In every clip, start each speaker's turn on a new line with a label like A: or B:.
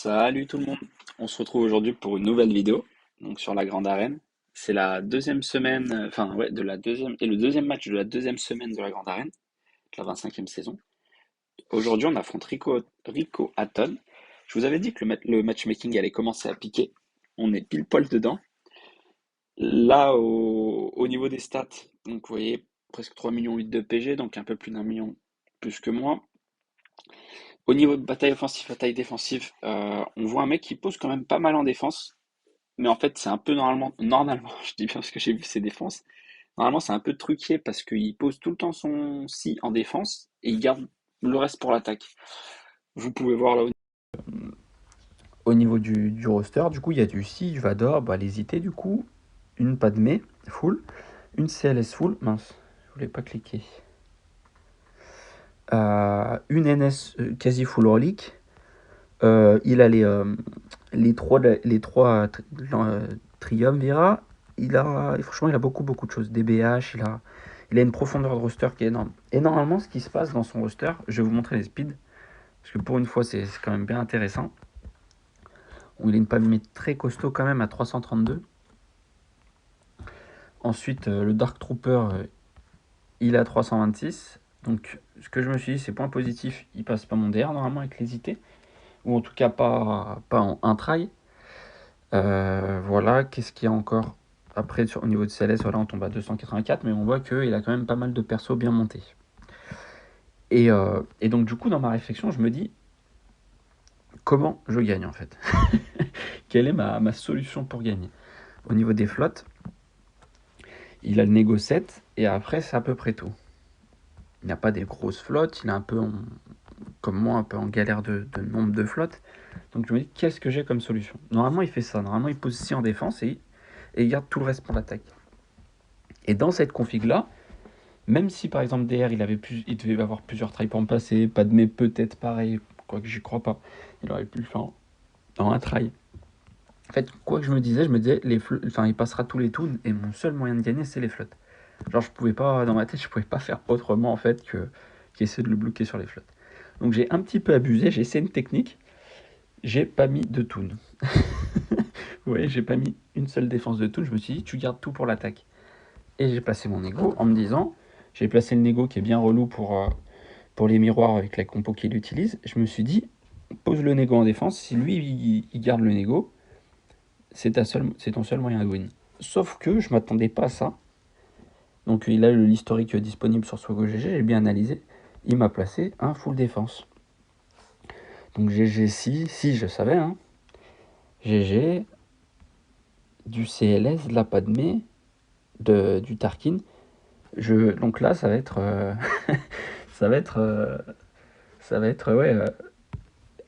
A: Salut tout le monde, on se retrouve aujourd'hui pour une nouvelle vidéo, donc sur la Grande Arène. C'est la deuxième semaine, enfin ouais, de la deuxième et le deuxième match de la deuxième semaine de la Grande Arène, de la 25e saison. Aujourd'hui, on affronte Rico Hatton. Je vous avais dit que le matchmaking allait commencer à piquer. On est pile poil dedans. Là, au niveau des stats, donc vous voyez presque 3,8 millions de PG, donc un peu plus d'un million plus que moi. Au niveau de bataille offensive, bataille défensive, on voit un mec qui pose quand même pas mal en défense. Mais en fait, c'est un peu normalement, je dis bien parce que j'ai vu ses défenses. Normalement, c'est un peu truqué parce qu'il pose tout le temps son si en défense et il garde le reste pour l'attaque. Vous pouvez voir là.
B: Au niveau du roster, du coup, il y a du si, du Vador, bah, les IT, du coup, une Padmé full, une CLS full, mince, je voulais pas cliquer, une NS quasi full relic, il a les trois triumvirats, franchement, il a beaucoup de choses, DBH, il a une profondeur de roster qui est énorme. Et normalement, ce qui se passe dans son roster, je vais vous montrer les speeds, parce que pour une fois, c'est quand même bien intéressant. Il a une Padmé très costaud quand même à 332. Ensuite, le Dark Trooper, il est à 326. Donc, ce que je me suis dit, c'est point positif, il passe pas mon DR normalement avec les IT. Ou en tout cas, pas en un try. Voilà, qu'est-ce qu'il y a encore? Après, au niveau de CLS, voilà, on tombe à 284, mais on voit qu'il a quand même pas mal de persos bien montés. Et donc, du coup, dans ma réflexion, je me dis, comment je gagne en fait? Quelle est ma solution pour gagner? Au niveau des flottes, il a le négo 7, et après, c'est à peu près tout. Il n'a pas des grosses flottes, il est un peu comme moi, un peu en galère de nombre de flottes. Donc je me dis, qu'est-ce que j'ai comme solution? Normalement, il fait ça. Normalement, il pose 6 en défense et il garde tout le reste pour l'attaque. Et dans cette config-là, même si par exemple DR, il devait avoir plusieurs tries pour me passer, pas de mes peut-être pareil, quoique j'y crois pas, il aurait pu le faire dans un try. En fait, quoi que je me disais, il passera tous les toons et mon seul moyen de gagner, c'est les flottes. Genre, je pouvais pas, dans ma tête, je pouvais pas faire autrement en fait qu'essayer de le bloquer sur les flottes. Donc j'ai un petit peu abusé, j'ai essayé une technique, j'ai pas mis de toon. Vous voyez, j'ai pas mis une seule défense de toon, je me suis dit, tu gardes tout pour l'attaque. Et j'ai placé mon ego en me disant, j'ai placé le nego qui est bien relou pour les miroirs avec la compo qu'il utilise. Je me suis dit, pose le nego en défense, si lui il garde le nego, c'est ton seul moyen de win. Sauf que je m'attendais pas à ça. Donc il a l'historique disponible sur SwagoGG, j'ai bien analysé. Il m'a placé un full défense. Donc GG si je savais, hein. GG, du CLS, de la Padmé, du Tarkin. Donc là, ça va être, ça va être, ça va être ouais,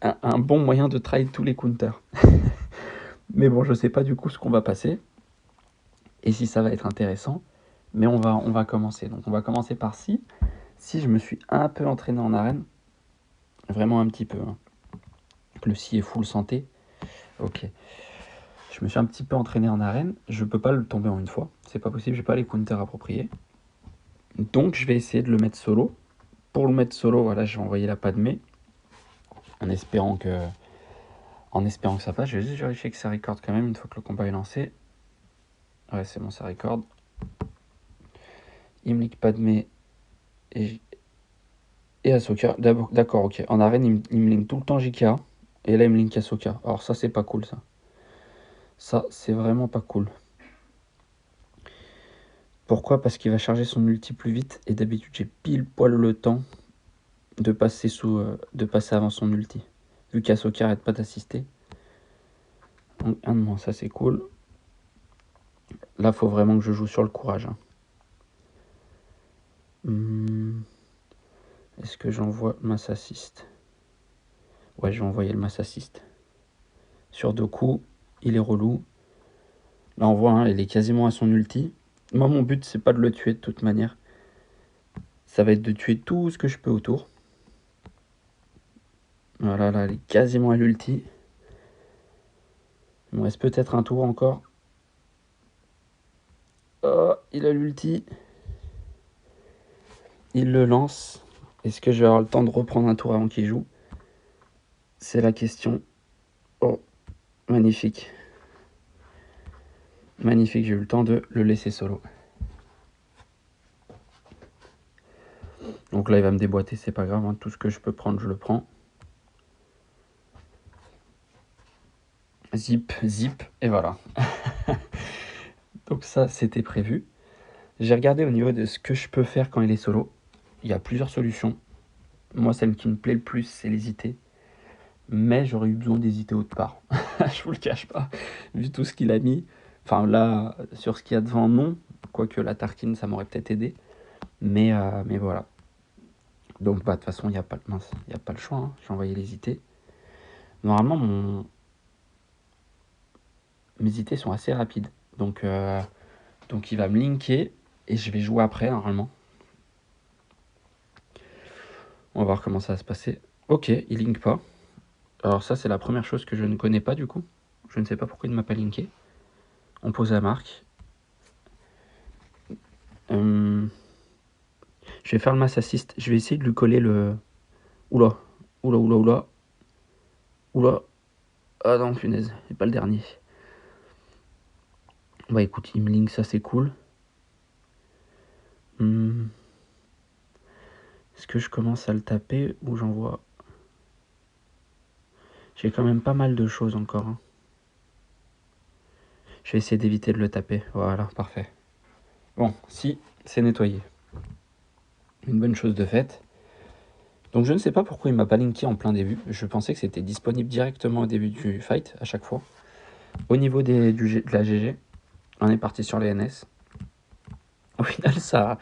B: un bon moyen de trade tous les counters. Mais bon, je sais pas du coup ce qu'on va passer et si ça va être intéressant. Mais on va commencer. Donc on va commencer par si. Si je me suis un peu entraîné en arène, vraiment un petit peu, hein. Le si est full santé. Ok. Je me suis un petit peu entraîné en arène. Je peux pas le tomber en une fois. C'est pas possible. J'ai pas les counters appropriés. Donc je vais essayer de le mettre solo. Pour le mettre solo, voilà, je vais envoyer la Padmé en espérant que ça passe. Je vais juste vérifier que ça record quand même une fois que le combat est lancé. Ouais, c'est bon, ça record. Imlik, Padmé et Ahsoka. D'accord, ok. En arène, il me link tout le temps JK. Et là, il me link Ahsoka. Alors ça, c'est pas cool, ça. Ça, c'est vraiment pas cool. Pourquoi? Parce qu'il va charger son ulti plus vite. Et d'habitude, j'ai pile poil le temps de passer avant son ulti. Vu qu'Ahsoka arrête pas d'assister. Donc, un de moins, ça c'est cool. Là, faut vraiment que je joue sur le courage, hein. Est-ce que j'envoie Mass Assist? Ouais, je vais envoyer le Mass Assist. Sur 2 coups, il est relou. Là, on voit, hein, il est quasiment à son ulti. Moi, mon but, c'est pas de le tuer de toute manière. Ça va être de tuer tout ce que je peux autour. Voilà, là, il est quasiment à l'ulti. Il me reste peut-être un tour encore. Oh, il a l'ulti. Il le lance. Est-ce que je vais avoir le temps de reprendre un tour avant qu'il joue? C'est la question. Oh, magnifique. Magnifique, j'ai eu le temps de le laisser solo. Donc là, il va me déboîter, c'est pas grave. Hein. Tout ce que je peux prendre, je le prends. Zip, zip, et voilà. Donc ça, c'était prévu. J'ai regardé au niveau de ce que je peux faire quand il est solo. Il y a plusieurs solutions. Moi, celle qui me plaît le plus, c'est l'hésiter. Mais j'aurais eu besoin d'hésiter autre part. Je vous le cache pas. Vu tout ce qu'il a mis. Enfin là, sur ce qu'il y a devant, non. Quoique la tartine, ça m'aurait peut-être aidé. Mais voilà. Donc bah de toute façon, il n'y a pas le choix. Hein. J'ai envoyé l'hésiter. Normalement, mes idées sont assez rapides. Donc il va me linker et je vais jouer après normalement. On va voir comment ça va se passer. Ok, il link pas. Alors ça, c'est la première chose que je ne connais pas du coup. Je ne sais pas pourquoi il ne m'a pas linké. On pose la marque. Je vais faire le mass assist. Je vais essayer de lui coller le... Oula, oula, oula, oula. Oula. Ah non, punaise, c'est pas le dernier. Bah écoute, il me link, ça c'est cool. Est-ce que je commence à le taper ou j'envoie... J'ai quand même pas mal de choses encore. Hein. Je vais essayer d'éviter de le taper. Voilà, parfait. Bon, si, c'est nettoyé. Une bonne chose de faite. Donc je ne sais pas pourquoi il m'a pas linké en plein début. Je pensais que c'était disponible directement au début du fight, à chaque fois. Au niveau de la GG, on est parti sur les NS. Au final, ça...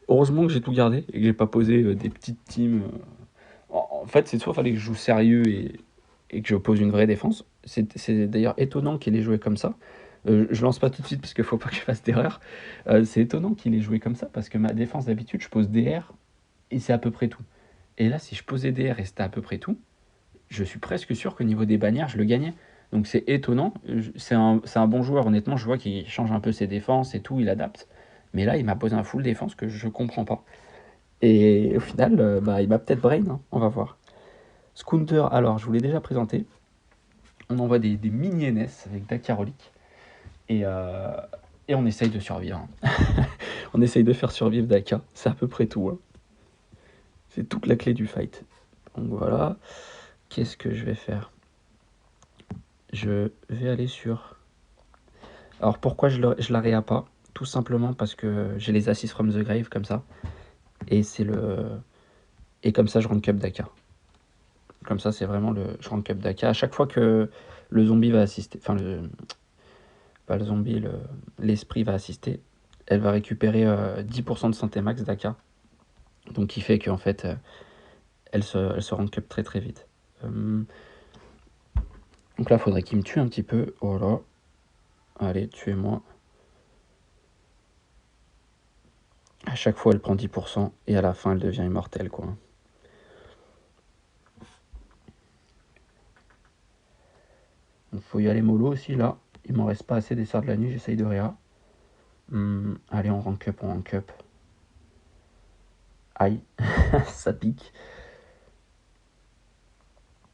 B: Heureusement que j'ai tout gardé et que j'ai pas posé des petites teams. En fait, c'est soit fallait que je joue sérieux et que je pose une vraie défense. C'est d'ailleurs étonnant qu'il ait joué comme ça. Je lance pas tout de suite parce qu'il faut pas que je fasse d'erreur. C'est étonnant qu'il ait joué comme ça parce que ma défense d'habitude, je pose DR et c'est à peu près tout. Et là, si je posais DR et c'était à peu près tout, je suis presque sûr qu'au niveau des bannières, je le gagnais. Donc c'est étonnant. C'est un bon joueur, honnêtement. Je vois qu'il change un peu ses défenses et tout, il adapte. Mais là, il m'a posé un full défense que je comprends pas. Et au final, bah, il m'a peut-être brain, hein. On va voir. Scounter, alors je vous l'ai déjà présenté. On envoie des mini NS avec Dakarolik. Et, euh, et on essaye de survivre. Hein. On essaye de faire survivre Daka. C'est à peu près tout. Hein. C'est toute la clé du fight. Donc voilà. Qu'est-ce que je vais faire? Je vais aller sur... Alors pourquoi je la réa pas? Tout simplement parce que j'ai les assists from the grave comme ça. Et c'est le... Et comme ça je rank up Daka. Comme ça c'est vraiment le... Je rank up Daka. À chaque fois que le zombie va assister... Enfin pas le zombie, l'esprit va assister. Elle va récupérer 10% de santé max Daka. Donc qui fait qu'en fait elle se rank up très très vite. Donc là il faudrait qu'il me tue un petit peu. Voilà. Allez, tuez-moi. À chaque fois, elle prend 10% et à la fin, elle devient immortelle, quoi. Il faut y aller mollo aussi, là. Il m'en reste pas assez des sorts de la nuit, j'essaye de réa. Allez, on rank up, on rank up. Aïe, ça pique.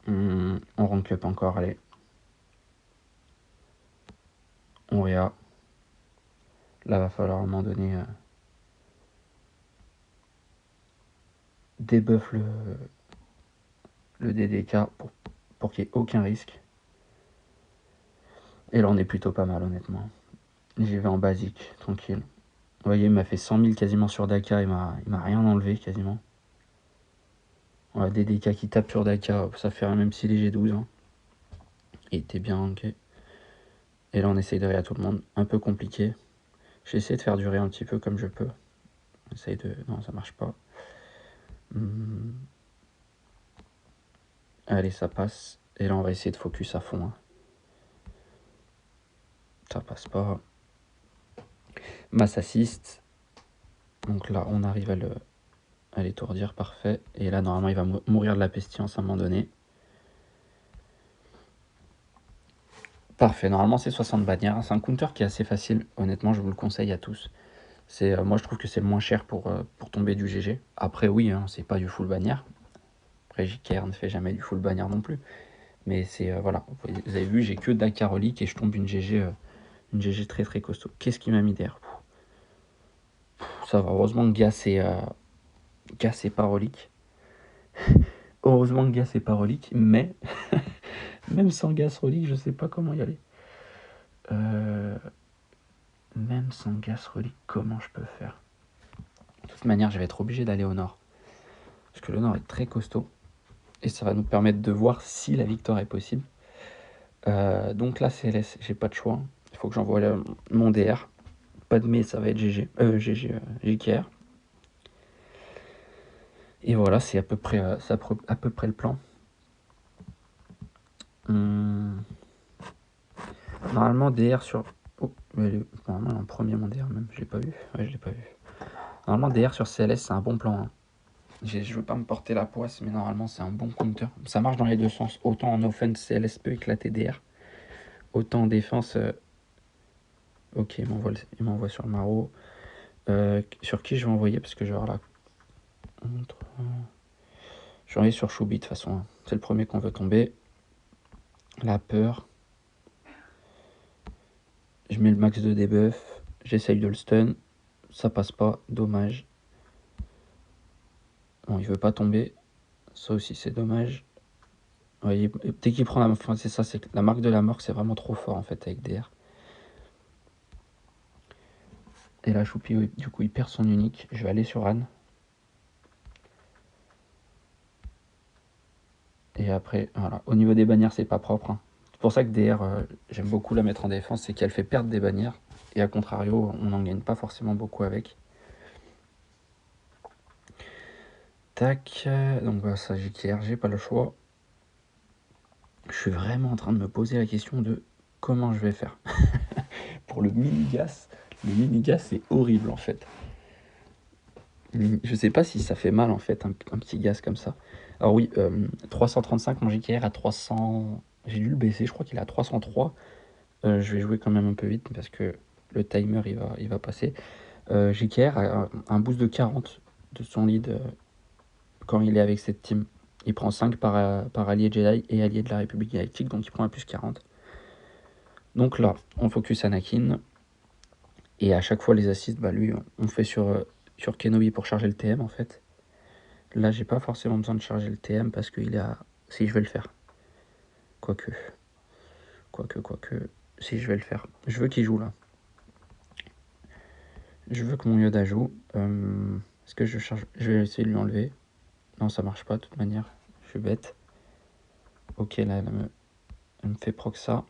B: On rank up encore, allez. On réa. Là, va falloir à un moment donné débuff le DDK pour qu'il n'y ait aucun risque. Et là, on est plutôt pas mal, honnêtement. J'y vais en basique, tranquille. Vous voyez, il m'a fait 100 000 quasiment sur Daka, il m'a rien enlevé quasiment. Voilà, DDK qui tape sur Daka, ça fait rien même s'il est G12. Hein. Il était bien ranké. Et là, on essaye de réa tout le monde. Un peu compliqué. J'essaie de faire durer un petit peu comme je peux. Essaye de... Non, ça marche pas. Allez, ça passe. Et là, on va essayer de focus à fond. Hein. Ça passe pas. Mass assist. Donc là, on arrive à l'étourdir. Parfait. Et là, normalement, il va mourir de la pestilence à un moment donné. Parfait. Normalement, c'est 60 bannières. C'est un counter qui est assez facile. Honnêtement, je vous le conseille à tous. Moi, je trouve que c'est le moins cher pour tomber du GG. Après, oui, hein, c'est pas du full bannière. Après, JKR ne fait jamais du full bannière non plus. Mais c'est voilà, vous avez vu, j'ai que Dakarolic et je tombe une GG très très costaud. Qu'est-ce qui m'a mis derrière? Ça va, heureusement que Gas est parolique. Heureusement que Gas est parolique, mais même sans Gas relique, je sais pas comment y aller. Même sans Gas relique, comment je peux faire? De toute manière, je vais être obligé d'aller au nord. Parce que le nord est très costaud. Et ça va nous permettre de voir si la victoire est possible. Donc là, CLS, j'ai pas de choix. Il faut que j'envoie mon DR. Pas de mais, ça va être JKR. Et voilà, c'est à peu près le plan. Normalement, DR sur... Oh, normalement, en premier, mon DR même. Je l'ai pas vu. Ouais, je l'ai pas vu. Normalement, DR sur CLS, c'est un bon plan. Hein. Je veux pas me porter la poisse, mais normalement, c'est un bon counter. Ça marche dans les deux sens. Autant en offense, CLS peut éclater DR. Autant en défense... Ok, il m'envoie sur Maro. Sur qui je vais envoyer? Parce que je vais avoir la contre. Je vais envoyer sur Choubi de toute façon. Hein. C'est le premier qu'on veut tomber. La peur. Je mets le max de debuff. J'essaye de le stun. Ça passe pas. Dommage. Bon, il veut pas tomber. Ça aussi, c'est dommage. Ouais, dès qu'il prend la... Enfin, c'est ça, c'est que la marque de la mort, c'est vraiment trop fort en fait avec DR. Et là, Choupi, du coup, il perd son unique. Je vais aller sur Anne. Et après, voilà. Au niveau des bannières, c'est pas propre. Hein. C'est pour ça que DR, j'aime beaucoup la mettre en défense, c'est qu'elle fait perdre des bannières. Et à contrario, on n'en gagne pas forcément beaucoup avec. Tac. Donc voilà, ça, JKR, j'ai pas le choix. Je suis vraiment en train de me poser la question de comment je vais faire. Pour le mini-gas, c'est horrible en fait. Je sais pas si ça fait mal en fait, un petit gaz comme ça. Alors oui, 335, mon JKR à 300... J'ai dû le baisser, je crois qu'il est à 303. Je vais jouer quand même un peu vite parce que le timer il va passer. JKR a un boost de 40 de son lead quand il est avec cette team. Il prend 5 par allié Jedi et allié de la République Galactique, donc il prend un plus 40. Donc là, on focus Anakin. Et à chaque fois, les assists, bah lui, on fait sur Kenobi pour charger le TM en fait. Là, j'ai pas forcément besoin de charger le TM parce qu'il est à... Si, je vais le faire. Quoique. Si, je vais le faire. Je veux qu'il joue là. Je veux que mon Yoda joue. Est-ce que je charge? Je vais essayer de lui enlever. Non, ça marche pas de toute manière. Je suis bête. Ok, là, elle me fait proc ça.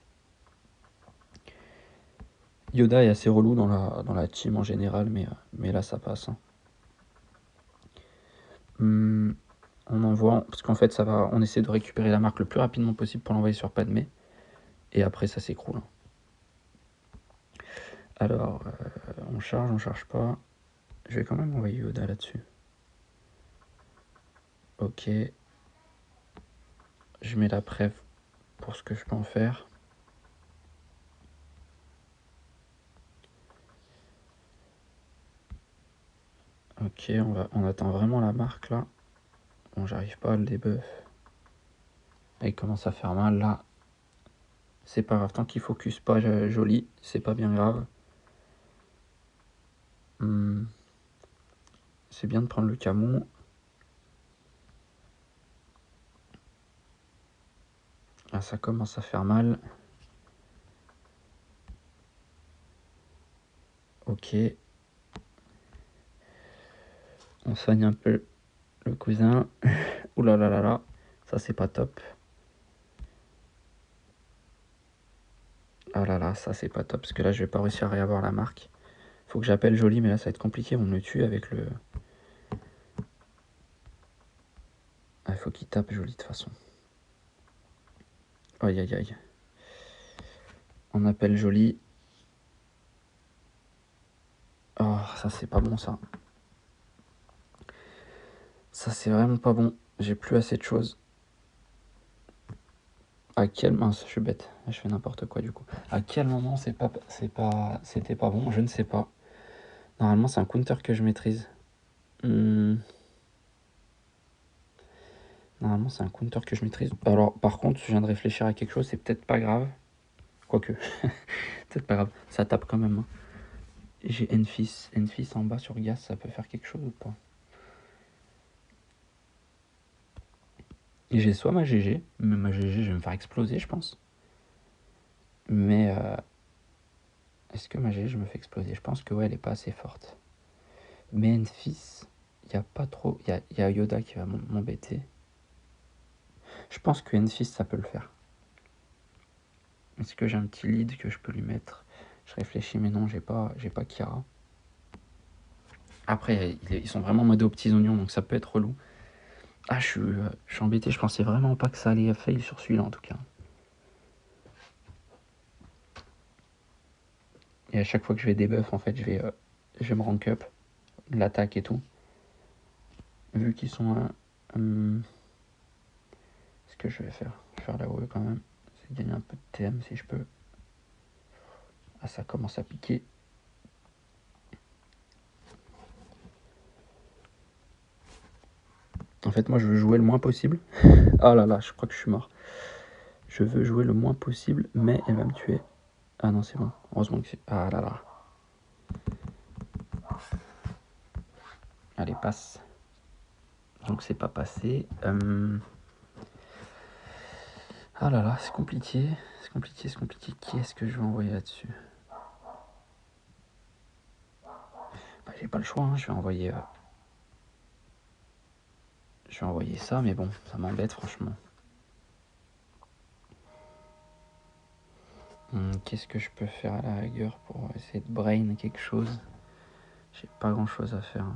B: Yoda est assez relou dans la team en général, mais là, ça passe. Hein. On envoie, parce qu'en fait, ça va, on essaie de récupérer la marque le plus rapidement possible pour l'envoyer sur Padmé. Et après, ça s'écroule. Alors, on charge pas. Je vais quand même envoyer Yoda là-dessus. Ok. Je mets la preuve pour ce que je peux en faire. Ok, on attend vraiment la marque là. Bon, j'arrive pas à le debuff. Et il commence à faire mal là. C'est pas grave, tant qu'il focus pas joli, c'est pas bien grave. C'est bien de prendre le camon. Là, ça commence à faire mal. Ok. On soigne un peu le cousin. Ouh là là là là. Ça, c'est pas top. Ah là là, ça, c'est pas top. Parce que là, je vais pas réussir à réavoir la marque. Faut que j'appelle Jolie, mais là, ça va être compliqué. On me le tue avec le... Ah, il faut qu'il tape Jolie de toute façon. Aïe aïe aïe. On appelle Jolie. Oh, ça, c'est pas bon, ça. Ça, c'est vraiment pas bon. J'ai plus assez de choses. À quel... Mince, je suis bête. Je fais n'importe quoi, du coup. À quel moment c'était pas bon? Je ne sais pas. Normalement, c'est un counter que je maîtrise. Normalement, c'est un counter que je maîtrise. Alors, par contre, je viens de réfléchir à quelque chose, c'est peut-être pas grave. Quoique, peut-être pas grave. Ça tape quand même. Hein. J'ai Enfis. Enfis en bas sur Gas, ça peut faire quelque chose ou pas? Et j'ai soit ma GG, mais ma GG, je vais me faire exploser, je pense. Mais est-ce que ma GG, je me fais exploser? Je pense que ouais, elle est pas assez forte. Mais Enfis, il n'y a pas trop. Il y a Yoda qui va m'embêter. Je pense que Enfis, ça peut le faire. Est-ce que j'ai un petit lead que je peux lui mettre? Je réfléchis, mais non, j'ai pas Kiara. Après, ils sont vraiment modés aux petits oignons, donc ça peut être relou. Ah, je suis embêté, je pensais vraiment pas que ça allait fail sur celui-là en tout cas. Et à chaque fois que je vais debuff, en fait, je vais me rank up l'attaque et tout. Vu qu'ils sont ce que je vais faire la OE quand même, c'est gagner un peu de TM si je peux. Ah, ça commence à piquer. En fait, moi, je veux jouer le moins possible. Ah là là, je crois que je suis mort. Je veux jouer le moins possible, mais elle va me tuer. Ah non, c'est bon. Heureusement que c'est... Ah là là. Allez, passe. Donc c'est pas passé. Ah là là, c'est compliqué. C'est compliqué, c'est compliqué. Qui est-ce que je vais envoyer là-dessus? Bah, j'ai pas le choix, hein. Je vais envoyer ça, mais bon, ça m'embête franchement. Qu'est-ce que je peux faire à la rigueur pour essayer de brain quelque chose? J'ai pas grand chose à faire.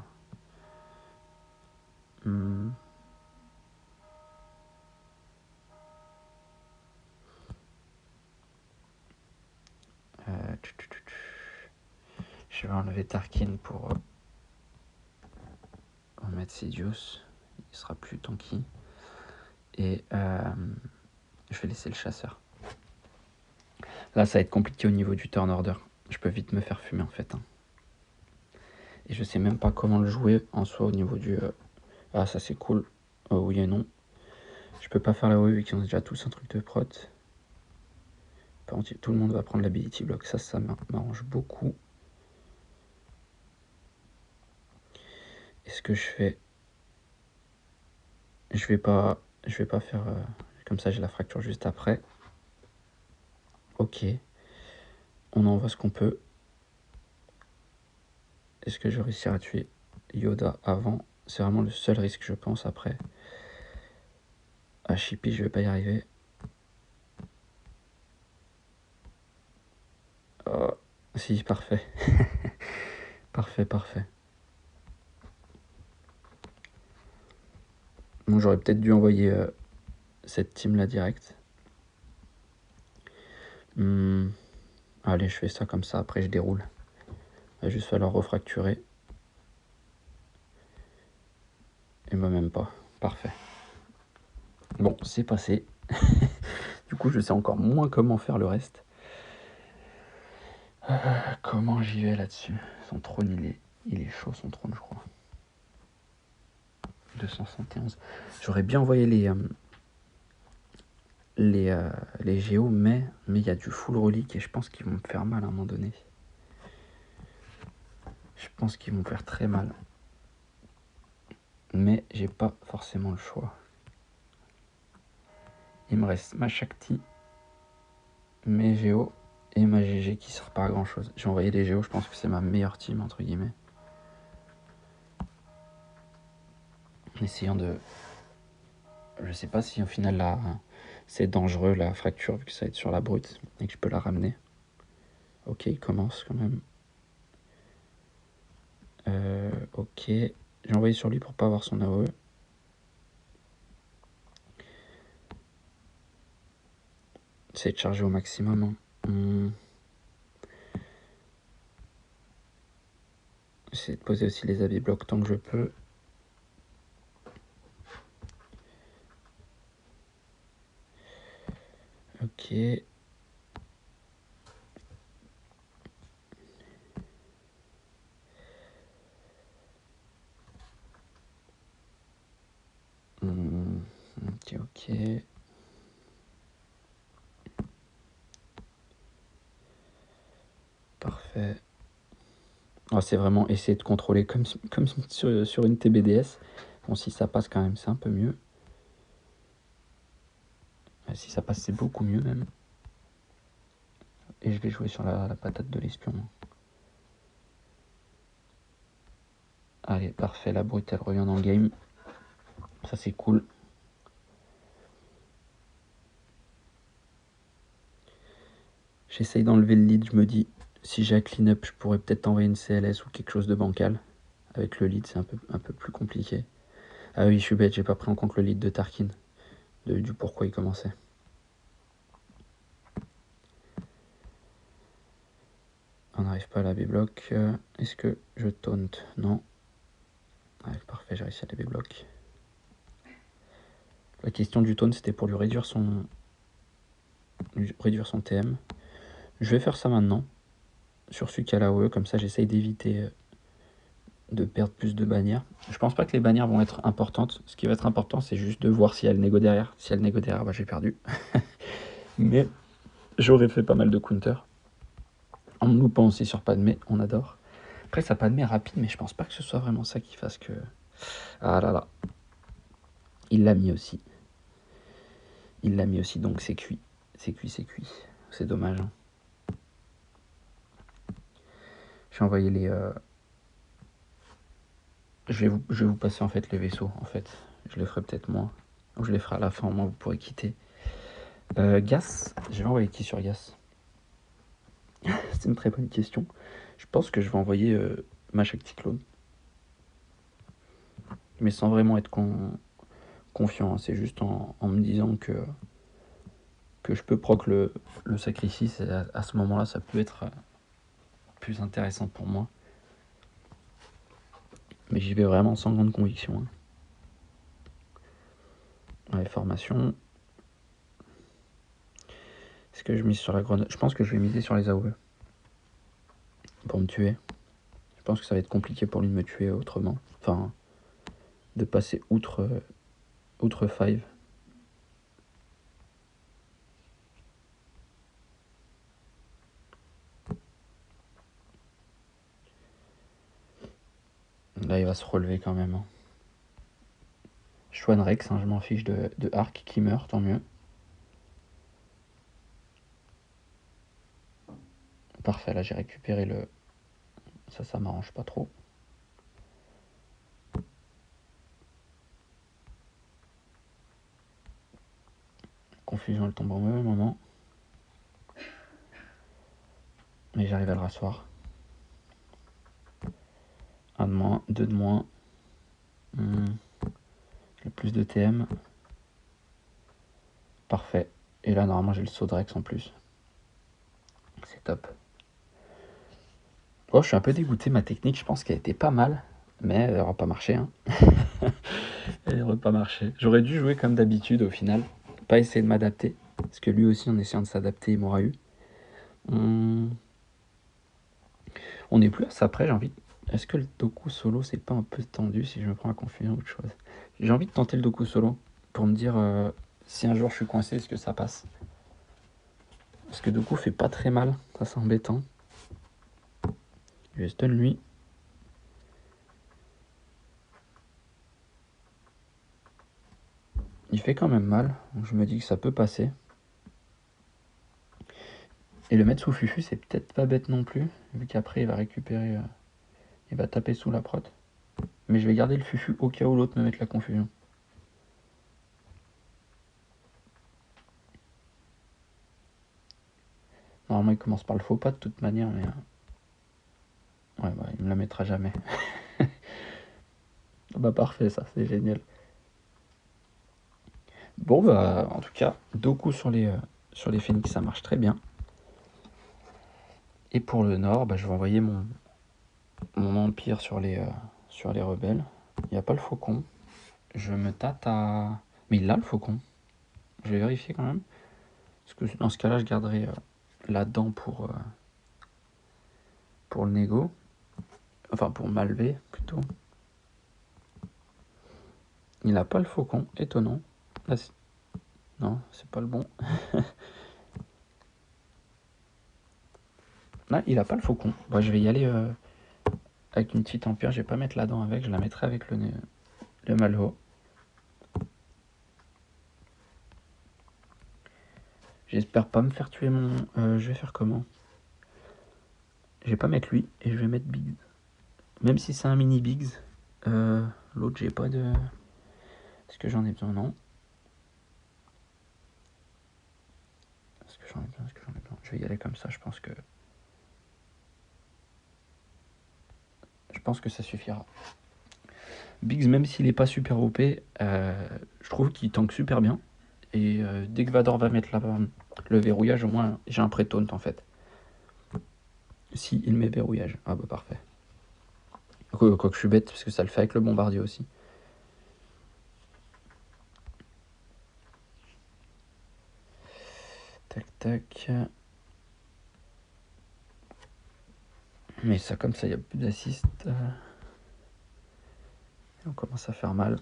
B: Je vais enlever Tarkin pour remettre Sidious. Il sera plus tanky. Et je vais laisser le chasseur. Là, ça va être compliqué au niveau du turn order. Je peux vite me faire fumer en fait. Hein. Et je sais même pas comment le jouer en soi au niveau du... Ah, ça c'est cool. Oui et non. Je peux pas faire la OE vu qu'ils ont déjà tous un truc de prot. Tout le monde va prendre l'ability block. Ça m'arrange beaucoup. Et ce que je fais... Je vais pas faire... comme ça, j'ai la fracture juste après. Ok. On envoie ce qu'on peut. Est-ce que je vais réussir à tuer Yoda avant? C'est vraiment le seul risque, je pense, après. À Chippy, je vais pas y arriver. Oh, si, parfait. Parfait. Bon, j'aurais peut-être dû envoyer cette team-là direct. Allez, je fais ça comme ça, après je déroule. Il va juste falloir refracturer. Et bah même pas. Parfait. Bon, c'est passé. Du coup, je sais encore moins comment faire le reste. Comment j'y vais là-dessus? Son trône, il est chaud, son trône, je crois. 271. J'aurais bien envoyé les géos, mais il y a du full relique et je pense qu'ils vont me faire mal à un moment donné. Je pense qu'ils vont me faire très mal. Mais j'ai pas forcément le choix. Il me reste ma Shakti, mes géos et ma GG qui sert pas à grand chose. J'ai envoyé les géos, je pense que c'est ma meilleure team entre guillemets. En essayant de... Je sais pas si au final là c'est dangereux la fracture vu que ça va être sur la brute et que je peux la ramener. Ok, il commence quand même. Ok, j'ai envoyé sur lui pour pas avoir son AOE. C'est de charger au maximum. Hein. J'essaie de poser aussi les habits blocs tant que je peux. Ok. parfait. Oh, c'est vraiment essayer de contrôler comme sur une TBDS. Bon, si ça passe quand même, c'est un peu mieux. Si ça passe, c'est beaucoup mieux même. Et je vais jouer sur la patate de l'espion. Allez, parfait, la brute, elle revient dans le game. Ça, c'est cool. J'essaye d'enlever le lead, je me dis, si j'ai un clean-up, je pourrais peut-être envoyer une CLS ou quelque chose de bancal. Avec le lead, c'est un peu plus compliqué. Ah oui, je suis bête, j'ai pas pris en compte le lead de Tarkin. Du pourquoi il commençait. On n'arrive pas à la B-block. Est-ce que je taunt? Non. Ouais, parfait, j'ai réussi à la B-block. La question du taunt, c'était pour lui réduire son TM. Je vais faire ça maintenant. Sur celui qui a la OE, comme ça j'essaye d'éviter de perdre plus de bannières. Je pense pas que les bannières vont être importantes. Ce qui va être important, c'est juste de voir s'il y a le négo derrière. Si y a le négo derrière, bah, j'ai perdu. Mais j'aurais fait pas mal de counter. En me loupant aussi sur Padmé, on adore. Après, ça Padmé est rapide, mais je pense pas que ce soit vraiment ça qui fasse que... Ah là là. Il l'a mis aussi. Il l'a mis aussi, donc c'est cuit. C'est cuit, c'est cuit. C'est dommage. Hein. J'ai envoyé les... Je vais vous passer en fait les vaisseaux, en fait. Je les ferai peut-être moins. Ou je les ferai à la fin, au moins vous pourrez quitter. Gas, je vais envoyer qui sur Gas? C'est une très bonne question. Je pense que je vais envoyer Machak Cyclone. Mais sans vraiment être confiant. Hein. C'est juste en me disant que je peux proc le sacrifice. Et à ce moment-là, ça peut être plus intéressant pour moi. Mais j'y vais vraiment sans grande conviction. Hein. Ouais, formation. Est-ce que je mise sur la grenade? Je pense que je vais miser sur les AOE. Pour me tuer. Je pense que ça va être compliqué pour lui de me tuer autrement. Enfin, de passer outre 5. Là, il va se relever quand même. Hein. Schwann Rex, hein, je m'en fiche de Arc qui meurt, tant mieux. Parfait, là j'ai récupéré le... Ça m'arrange pas trop. Confusion, elle tombe au mauvais moment. Mais j'arrive à le rasseoir. 1 de moins, 2 de moins. Le plus de TM. Parfait. Et là, normalement, j'ai le saut de Rex en plus. C'est top. Oh, je suis un peu dégoûté. Ma technique, je pense qu'elle était pas mal. Mais elle n'aura pas marché. Hein. Elle n'aurait pas marché. J'aurais dû jouer comme d'habitude au final. Pas essayer de m'adapter. Parce que lui aussi, en essayant de s'adapter, il m'aura eu. On n'est plus à ça près, j'ai envie. Est-ce que le Doku solo, c'est pas un peu tendu si je me prends à confusion ou autre chose? J'ai envie de tenter le Doku solo pour me dire si un jour je suis coincé, est-ce que ça passe? Parce que Doku fait pas très mal, ça c'est embêtant. Je vais stun lui. Il fait quand même mal, donc je me dis que ça peut passer. Et le mettre sous Fufu, c'est peut-être pas bête non plus, vu qu'après il va récupérer, il va taper sous la prot. Mais je vais garder le Fufu au cas où l'autre me mette la confusion. Normalement il commence par le faux pas de toute manière, mais... Ouais, bah, il me la mettra jamais. Bah parfait, ça, c'est génial. Bon, bah, en tout cas, Doku sur les Phoenix, ça marche très bien. Et pour le nord, bah, je vais envoyer mon empire sur les rebelles. Il n'y a pas le faucon. Je me tâte à... Mais il a le faucon. Je vais vérifier quand même. Parce que dans ce cas-là, je garderai la dent pour le négo. Enfin, pour Malvé, plutôt. Il n'a pas le faucon, étonnant. Là, non, c'est pas le bon. Là, il a pas le faucon. Bon, je vais y aller avec une petite empire. Je vais pas mettre la dent avec, je la mettrai avec le Malho. J'espère pas me faire tuer mon... je vais faire comment? Je vais pas mettre lui et je vais mettre Biggs. Même si c'est un mini Biggs. L'autre, j'ai pas de... Est-ce que j'en ai besoin? Non. Est-ce que j'en ai besoin? Est-ce que j'en ai besoin? Je vais y aller comme ça, je pense que... Je pense que ça suffira. Biggs, même s'il est pas super OP, je trouve qu'il tank super bien. Et dès que Vador va mettre le verrouillage, au moins j'ai un pré-taunt en fait. Si il met verrouillage. Ah bah parfait. Quoi que je suis bête, parce que ça le fait avec le bombardier aussi. Tac tac. Mais ça comme ça, il n'y a plus d'assist. On commence à faire mal.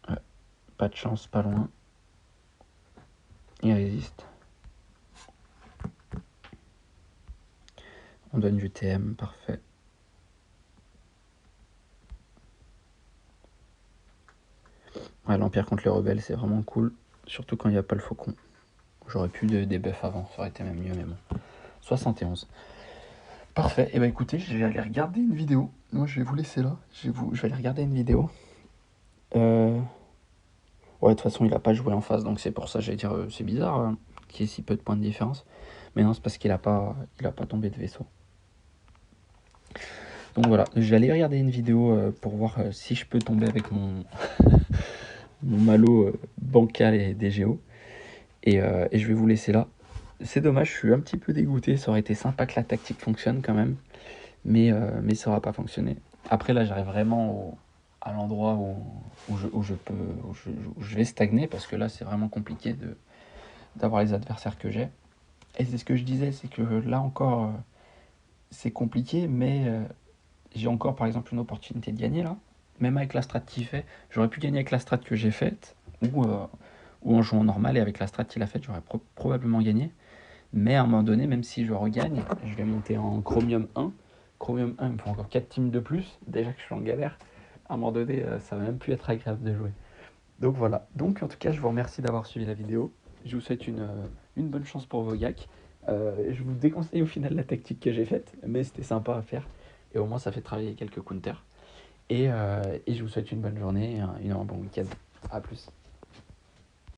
B: Ouais, pas de chance, pas loin. Il résiste. On donne du TM, parfait. Ouais, l'Empire contre les rebelles, c'est vraiment cool. Surtout quand il n'y a pas le faucon. J'aurais pu débuff avant, ça aurait été même mieux, mais bon. 71. Parfait. Et bah écoutez, je vais aller regarder une vidéo. Moi, je vais vous laisser là. Je vais aller regarder une vidéo. Ouais, de toute façon, il a pas joué en face, donc c'est pour ça, j'allais dire, c'est bizarre qu'il y ait si peu de points de différence. Mais non, c'est parce qu'il a pas tombé de vaisseau. Donc voilà, je vais aller regarder une vidéo pour voir si je peux tomber avec mon, mon Malo bancal et DGO. Et je vais vous laisser là. C'est dommage, je suis un petit peu dégoûté. Ça aurait été sympa que la tactique fonctionne quand même. Mais ça n'aura pas fonctionné. Après, là, j'arrive vraiment à l'endroit où je vais stagner. Parce que là, c'est vraiment compliqué d'avoir les adversaires que j'ai. Et c'est ce que je disais, c'est que là encore, c'est compliqué. Mais j'ai encore, par exemple, une opportunité de gagner là. Même avec la strat qu'il fait. J'aurais pu gagner avec la strat que j'ai faite. Ou en jouant normal. Et avec la strat qu'il a faite, j'aurais probablement gagné. Mais à un moment donné, même si je regagne, je vais monter en Chromium 1. Chromium 1, il me faut encore 4 teams de plus. Déjà que je suis en galère. À un moment donné, ça va même plus être agréable de jouer. Donc voilà. Donc en tout cas, je vous remercie d'avoir suivi la vidéo. Je vous souhaite une bonne chance pour vos gacs. Je vous déconseille au final la tactique que j'ai faite. Mais c'était sympa à faire. Et au moins, ça fait travailler quelques counters. Et je vous souhaite une bonne journée et un bon week-end. A plus.